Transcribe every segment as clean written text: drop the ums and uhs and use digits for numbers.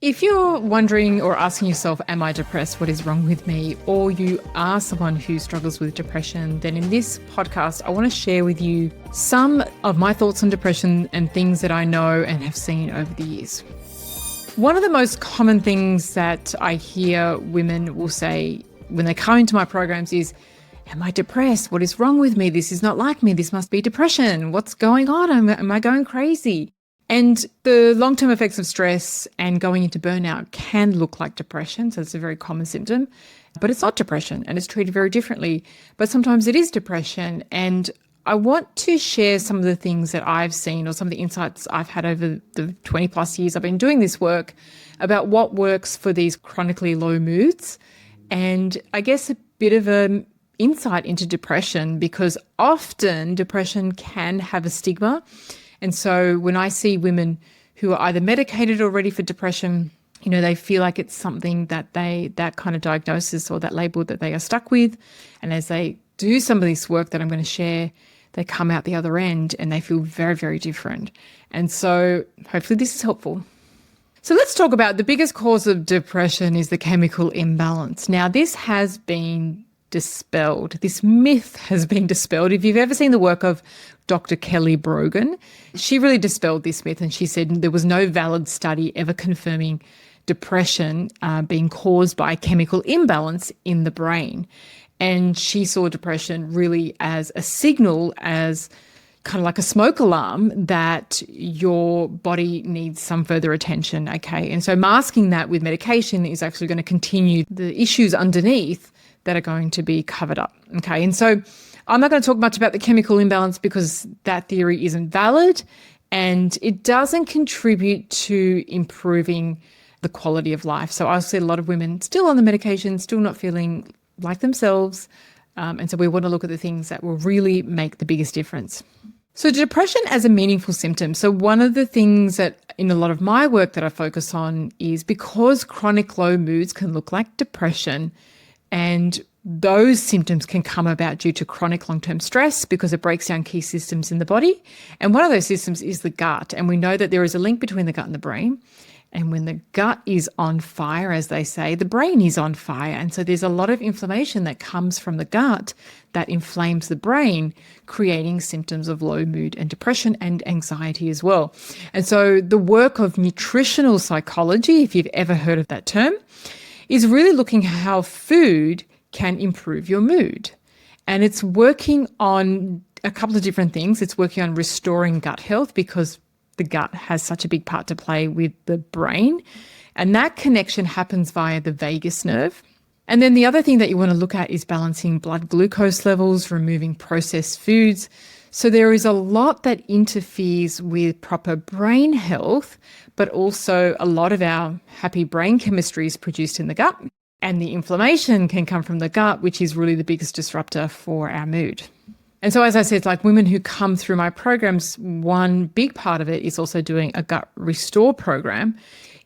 If you're wondering or asking yourself, am I depressed? What is wrong with me? Or you are someone who struggles with depression, then in this podcast, I want to share with you some of my thoughts on depression and things that I know and have seen over the years. One of the most common things that I hear women will say when they come into my programs is, am I depressed? What is wrong with me? This is not like me. This must be depression. What's going on? Am I going crazy? And the long-term effects of stress and going into burnout can look like depression. So it's a very common symptom, but it's not depression and it's treated very differently. But sometimes it is depression. And I want to share some of the things that I've seen or some of the insights I've had over the 20 plus years I've been doing this work about what works for these chronically low moods. And I guess a bit of an insight into depression, because often depression can have a stigma. And so when I see women who are either medicated already for depression, they feel like it's something that that kind of diagnosis or that label that they are stuck with. And as they do some of this work that I'm going to share, they come out the other end and they feel very, very different. And so hopefully this is helpful. So let's talk about the biggest cause of depression is the chemical imbalance. Now, this has been dispelled. This myth has been dispelled. If you've ever seen the work of Dr Kelly Brogan, she really dispelled this myth, and she said there was no valid study ever confirming depression being caused by a chemical imbalance in the brain. And she saw depression really as a signal, as kind of like a smoke alarm that your body needs some further attention, okay? And so masking that with medication is actually going to continue the issues underneath that are going to be covered up, okay? And so I'm not going to talk much about the chemical imbalance because that theory isn't valid and it doesn't contribute to improving the quality of life. So I'll see a lot of women still on the medication, still not feeling like themselves. And so we want to look at the things that will really make the biggest difference. So depression as a meaningful symptom. So one of the things that in a lot of my work that I focus on is because chronic low moods can look like depression, and those symptoms can come about due to chronic long-term stress because it breaks down key systems in the body. And one of those systems is the gut. And we know that there is a link between the gut and the brain. And when the gut is on fire, as they say, the brain is on fire. And so there's a lot of inflammation that comes from the gut that inflames the brain, creating symptoms of low mood and depression and anxiety as well. And so the work of nutritional psychology, if you've ever heard of that term, is really looking at how food can improve your mood. And it's working on a couple of different things. It's working on restoring gut health because the gut has such a big part to play with the brain. And that connection happens via the vagus nerve. And then the other thing that you want to look at is balancing blood glucose levels, removing processed foods. So there is a lot that interferes with proper brain health, but also a lot of our happy brain chemistry is produced in the gut. And the inflammation can come from the gut, which is really the biggest disruptor for our mood. And so, as I said, like women who come through my programs, one big part of it is also doing a gut restore program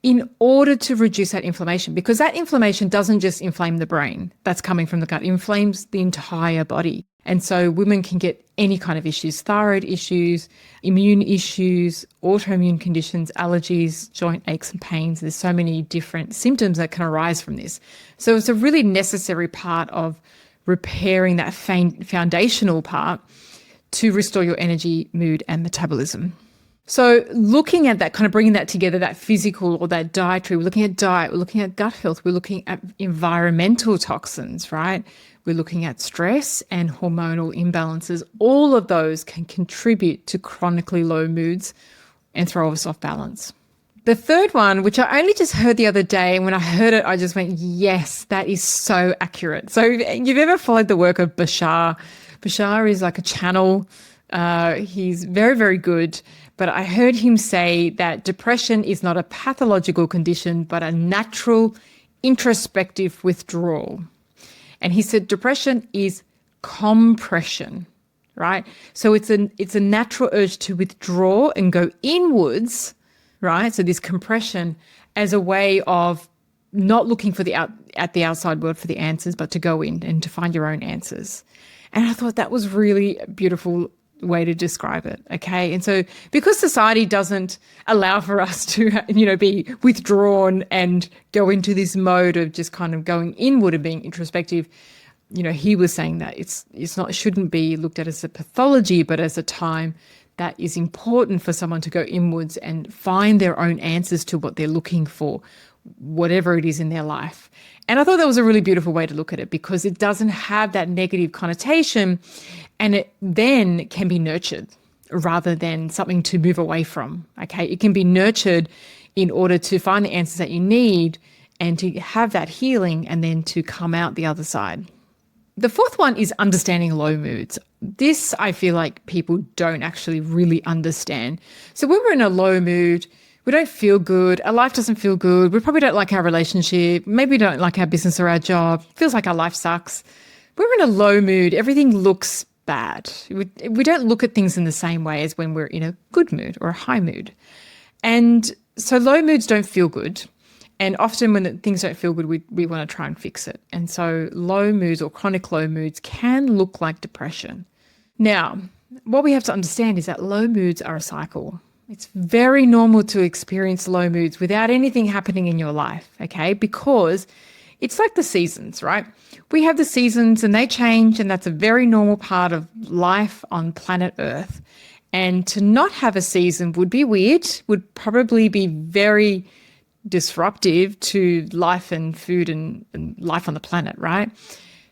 in order to reduce that inflammation, because that inflammation doesn't just inflame the brain that's coming from the gut, it inflames the entire body. And so women can get any kind of issues, thyroid issues, immune issues, autoimmune conditions, allergies, joint aches and pains. There's so many different symptoms that can arise from this. So it's a really necessary part of repairing that foundational part to restore your energy, mood, and metabolism. So looking at that, kind of bringing that together, that physical or that dietary, we're looking at diet, we're looking at gut health, we're looking at environmental toxins, right? We're looking at stress and hormonal imbalances. All of those can contribute to chronically low moods and throw us off balance. The third one, which I only just heard the other day, and when I heard it, I just went, yes, that is so accurate. So if you've ever followed the work of Bashar is like a channel. He's very, very good. But I heard him say that depression is not a pathological condition, but a natural introspective withdrawal. And he said depression is compression, right? So it's a natural urge to withdraw and go inwards, right? So this compression as a way of not looking for at the outside world for the answers, but to go in and to find your own answers. And I thought that was really beautiful way to describe it. Okay. And so because society doesn't allow for us to, be withdrawn and go into this mode of just kind of going inward and being introspective, he was saying that it shouldn't be looked at as a pathology, but as a time that is important for someone to go inwards and find their own answers to what they're looking for, whatever it is in their life. And I thought that was a really beautiful way to look at it, because it doesn't have that negative connotation, and it then can be nurtured rather than something to move away from. Okay, it can be nurtured in order to find the answers that you need and to have that healing and then to come out the other side. The fourth one is understanding low moods. This, I feel like people don't actually really understand. So when we're in a low mood, we don't feel good, our life doesn't feel good, we probably don't like our relationship, maybe we don't like our business or our job, feels like our life sucks. When we're in a low mood, everything looks bad. We don't look at things in the same way as when we're in a good mood or a high mood. And so low moods don't feel good. And often when things don't feel good, we want to try and fix it. And so low moods or chronic low moods can look like depression. Now, what we have to understand is that low moods are a cycle. It's very normal to experience low moods without anything happening in your life, okay? Because it's like the seasons, right? We have the seasons and they change, and that's a very normal part of life on planet Earth. And to not have a season would be weird, would probably be very disruptive to life and food and life on the planet, right?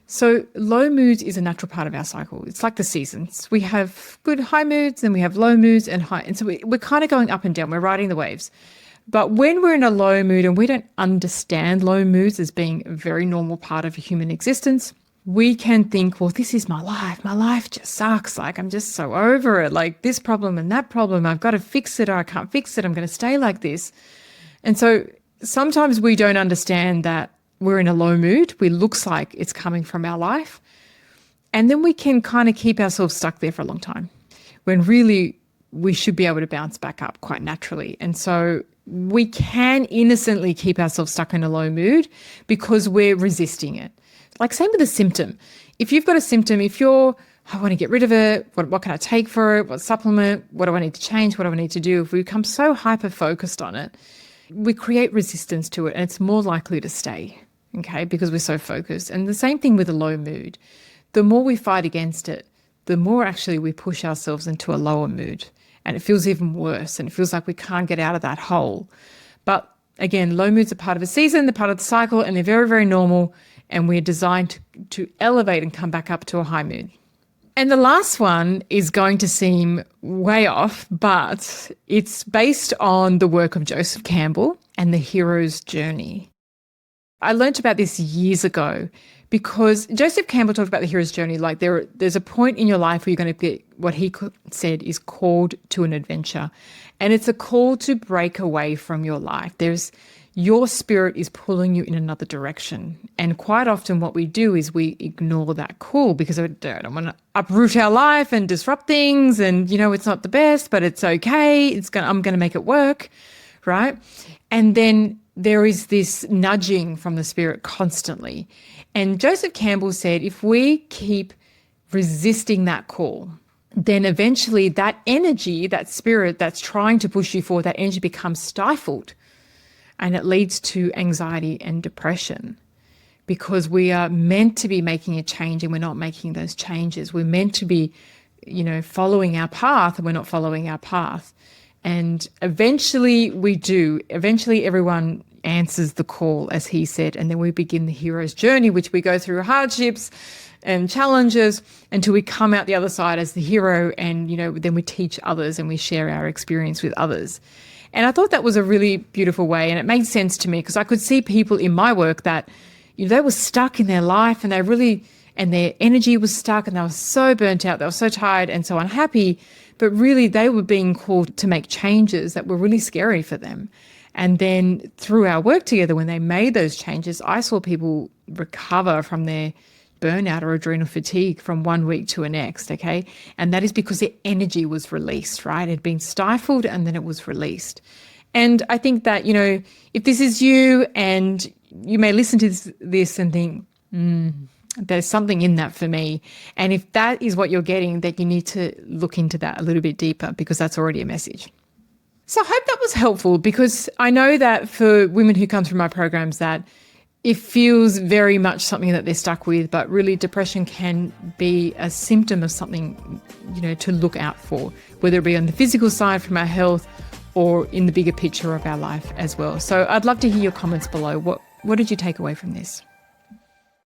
So low moods is a natural part of our cycle. It's like the seasons. We have good high moods and we have low moods and high. And so we're kind of going up and down. We're riding the waves. But when we're in a low mood and we don't understand low moods as being a very normal part of human existence, we can think, well, this is my life. My life just sucks. Like, I'm just so over it. Like this problem and that problem, I've got to fix it, or I can't fix it. I'm going to stay like this. And so sometimes we don't understand that we're in a low mood. It looks like it's coming from our life. And then we can kind of keep ourselves stuck there for a long time, when really we should be able to bounce back up quite naturally. And so we can innocently keep ourselves stuck in a low mood because we're resisting it. Like same with a symptom. If you've got a symptom, I want to get rid of it, what can I take for it? What supplement? What do I need to change? What do I need to do? If we become so hyper-focused on it, we create resistance to it, and it's more likely to stay, okay, because we're so focused. And the same thing with a low mood. The more we fight against it, the more actually we push ourselves into a lower mood, and it feels even worse, and it feels like we can't get out of that hole. But again, low moods are part of a season, they're part of the cycle, and they're very, very normal, and we're designed to elevate and come back up to a high mood. And the last one is going to seem way off, but it's based on the work of Joseph Campbell and the hero's journey. I learnt about this years ago because Joseph Campbell talked about the hero's journey. Like there's a point in your life where you're going to get what he said is called to an adventure. And it's a call to break away from your life. Your spirit is pulling you in another direction. And quite often what we do is we ignore that call because I don't want to uproot our life and disrupt things. And, it's not the best, but it's okay. I'm going to make it work, right? And then there is this nudging from the spirit constantly. And Joseph Campbell said, if we keep resisting that call, then eventually that energy, that spirit that's trying to push you forward, that energy becomes stifled. And it leads to anxiety and depression because we are meant to be making a change and we're not making those changes. We're meant to be, following our path and we're not following our path. And eventually we do. Eventually everyone answers the call, as he said, and then we begin the hero's journey, which we go through hardships and challenges until we come out the other side as the hero, and, then we teach others and we share our experience with others. And I thought that was a really beautiful way, and it made sense to me because I could see people in my work that, they were stuck in their life and and their energy was stuck and they were so burnt out, they were so tired and so unhappy, but really they were being called to make changes that were really scary for them. And then through our work together, when they made those changes, I saw people recover from their burnout or adrenal fatigue from 1 week to the next, okay? And that is because their energy was released, right? It had been stifled and then it was released. And I think that, if this is you and you may listen to this and think, there's something in that for me. And if that is what you're getting, then you need to look into that a little bit deeper, because that's already a message. So I hope that was helpful, because I know that for women who come through my programs that it feels very much something that they're stuck with, but really depression can be a symptom of something, to look out for, whether it be on the physical side from our health or in the bigger picture of our life as well. So I'd love to hear your comments below. What did you take away from this?